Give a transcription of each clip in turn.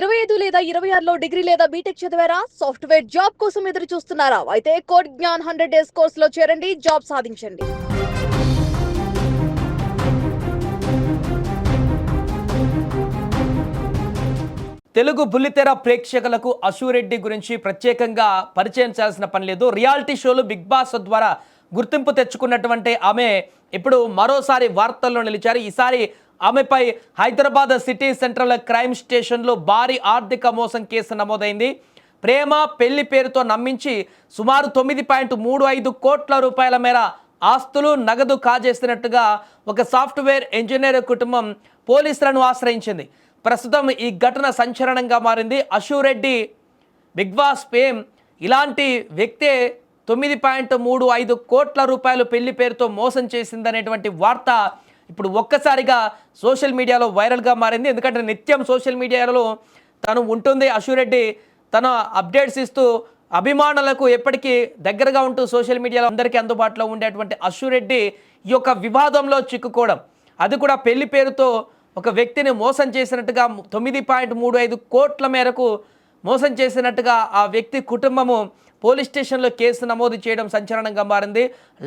25 లేదా 26లో డిగ్రీ లేదా బీటెక్ చదివారా? సాఫ్ట్‌వేర్ జాబ్ కోసం ఎదురు చూస్తున్నారా? అయితే కోడ్ జ్ఞాన్ 100 డేస్ కోర్సులో చేరండి, జాబ్ సాధించండి. తెలుగు బుల్లితెర ప్రేక్షకులకు అశురెడ్డి గురించి ప్రత్యేకంగా పరిచయం చేయాల్సిన పని లేదు. రియాలిటీ షోలు బిగ్ బాస్ ద్వారా గుర్తింపు తెచ్చుకున్నటువంటి ఆమె ఇప్పుడు మరోసారి వార్తల్లో నిలిచారు. ఈసారి ఆమెపై హైదరాబాద్ సిటీ సెంట్రల్ క్రైమ్ స్టేషన్లో భారీ ఆర్థిక మోసం కేసు నమోదైంది. ప్రేమ పెళ్లి పేరుతో నమ్మించి సుమారు 9.35 కోట్ల రూపాయల మేర ఆస్తులు నగదు కాజేసినట్టుగా ఒక సాఫ్ట్వేర్ ఇంజనీర్ కుటుంబం పోలీసులను ఆశ్రయించింది. ప్రస్తుతం ఈ ఘటన సంచలనంగా మారింది. అశురెడ్డి బిగ్ బాస్ ఫేమ్ ఇలాంటి వ్యక్తే 9.35 కోట్ల రూపాయలు పెళ్లి పేరుతో మోసం చేసిందనేటువంటి వార్త ఇప్పుడు ఒక్కసారిగా సోషల్ మీడియాలో వైరల్గా మారింది. ఎందుకంటే నిత్యం సోషల్ మీడియాలో తను ఉంటుంది. అశురెడ్డి తన అప్డేట్స్ ఇస్తూ అభిమానులకు ఎప్పటికీ దగ్గరగా ఉంటూ సోషల్ మీడియాలో అందరికీ అందుబాటులో ఉండేటువంటి అశురెడ్డి ఈ యొక్క వివాదంలో చిక్కుకోవడం, అది కూడా పెళ్లి పేరుతో ఒక వ్యక్తిని మోసం చేసినట్టుగా 9.35 కోట్ల మేరకు మోసం చేసినట్టుగా ఆ వ్యక్తి కుటుంబము పోలీస్ స్టేషన్లో కేసు నమోదు చేయడం సంచలనంగా మారింది.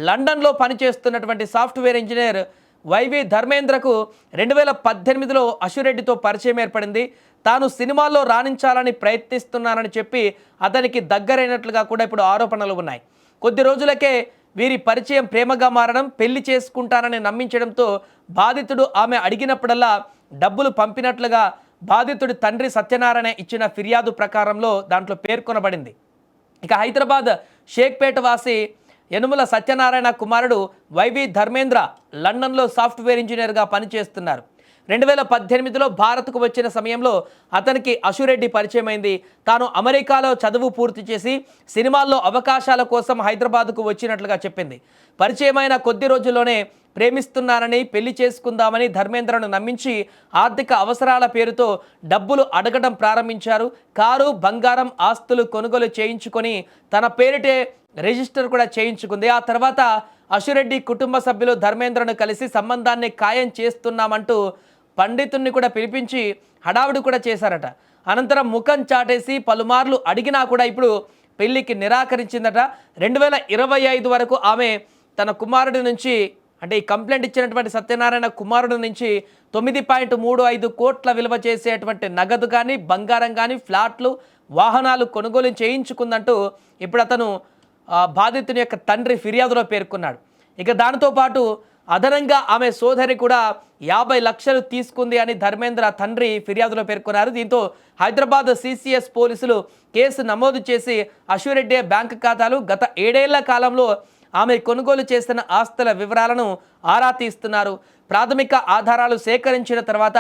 లండన్లో పనిచేస్తున్నటువంటి సాఫ్ట్వేర్ ఇంజనీర్ వైవి ధర్మేంద్రకు 2018లో అశురెడ్డితో పరిచయం ఏర్పడింది. తాను సినిమాల్లో రాణించాలని ప్రయత్నిస్తున్నానని చెప్పి అతనికి దగ్గరైనట్లుగా కూడా ఇప్పుడు ఆరోపణలు ఉన్నాయి. కొద్ది రోజులకే వీరి పరిచయం ప్రేమగా మారడం, పెళ్లి చేసుకుంటానని నమ్మించడంతో బాధితుడు ఆమె అడిగినప్పుడల్లా డబ్బులు పంపినట్లుగా బాధితుడి తండ్రి సత్యనారాయణ ఇచ్చిన ఫిర్యాదు ప్రకారంలో దాంట్లో పేర్కొనబడింది. ఇక హైదరాబాద్ షేక్పేట వాసి యనుమల సత్యనారాయణ కుమారుడు వైవి ధర్మేంద్ర లండన్లో సాఫ్ట్వేర్ ఇంజనీర్గా పనిచేస్తున్నారు. 2018లో భారత్కు వచ్చిన సమయంలో అతనికి అశురెడ్డి పరిచయమైంది. తాను అమెరికాలో చదువు పూర్తి చేసి సినిమాల్లో అవకాశాల కోసం హైదరాబాద్కు వచ్చినట్లుగా చెప్పింది. పరిచయమైన కొద్ది రోజుల్లోనే ప్రేమిస్తున్నానని, పెళ్లి చేసుకుందామని ధర్మేంద్రను నమ్మించి ఆర్థిక అవసరాల పేరుతో డబ్బులు అడగడం ప్రారంభించారు. కారు, బంగారం, ఆస్తులు కొనుగోలు చేయించుకొని తన పేరిటే రిజిస్టర్ కూడా చేయించుకుంది. ఆ తర్వాత అశురెడ్డి కుటుంబ సభ్యులు ధర్మేంద్రను కలిసి సంబంధాన్ని ఖాయం చేస్తున్నామంటూ పండితుణ్ణి కూడా పిలిపించి హడావుడి కూడా చేశారట. అనంతరం ముఖం చాటేసి పలుమార్లు అడిగినా కూడా ఇప్పుడు పెళ్లికి నిరాకరించిందట. 2025 వరకు ఆమె తన కుమారుడి నుంచి, అంటే ఈ కంప్లైంట్ ఇచ్చినటువంటి సత్యనారాయణ కుమారుడి నుంచి 9.35 కోట్ల విలువ చేసేటువంటి నగదు కానీ, బంగారం కానీ, ఫ్లాట్లు, వాహనాలు కొనుగోలు చేయించుకుందంటూ ఇప్పుడు అతను బాధితుని యొక్క తండ్రి ఫిర్యాదులో పేర్కొన్నాడు. ఇక దానితో పాటు అదనంగా ఆమె సోదరి కూడా 50 లక్షలు తీసుకుంది అని ధర్మేంద్ర తండ్రి ఫిర్యాదులో పేర్కొన్నారు. దీంతో హైదరాబాద్ సిసిఎస్ పోలీసులు కేసు నమోదు చేసి అశురెడ్డి బ్యాంకు ఖాతాలు, గత 7 ఏళ్ల కాలంలో ఆమె కొనుగోలు చేసిన ఆస్తుల వివరాలను ఆరా తీస్తున్నారు. ప్రాథమిక ఆధారాలు సేకరించిన తర్వాత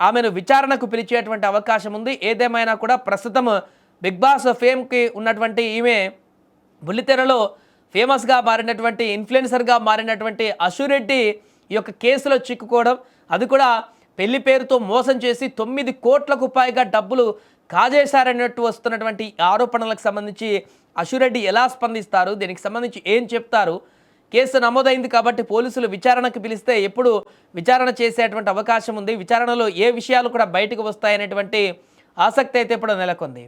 ఆమెను విచారణకు పిలిచేటువంటి అవకాశం ఉంది. ఏదేమైనా కూడా ప్రస్తుతం బిగ్ బాస్ ఫేమ్కి ఉన్నటువంటి ఈమె బుల్లితెరలో ఫేమస్గా మారినటువంటి, ఇన్ఫ్లుయెన్సర్గా మారినటువంటి అశురెడ్డి ఈ యొక్క కేసులో చిక్కుకోవడం, అది కూడా పెళ్లి పేరుతో మోసం చేసి 9 కోట్లకు పైగా డబ్బులు కాజేశారన్నట్టు వస్తున్నటువంటి ఆరోపణలకు సంబంధించి అశురెడ్డి ఎలా స్పందిస్తారు, దీనికి సంబంధించి ఏం చెప్తారు? కేసు నమోదైంది కాబట్టి పోలీసులు విచారణకు పిలిస్తే ఎప్పుడు విచారణ చేసేటువంటి అవకాశం ఉంది, విచారణలో ఏ విషయాలు కూడా బయటకు వస్తాయనేటువంటి ఆసక్తి అయితే ఇప్పుడు నెలకొంది.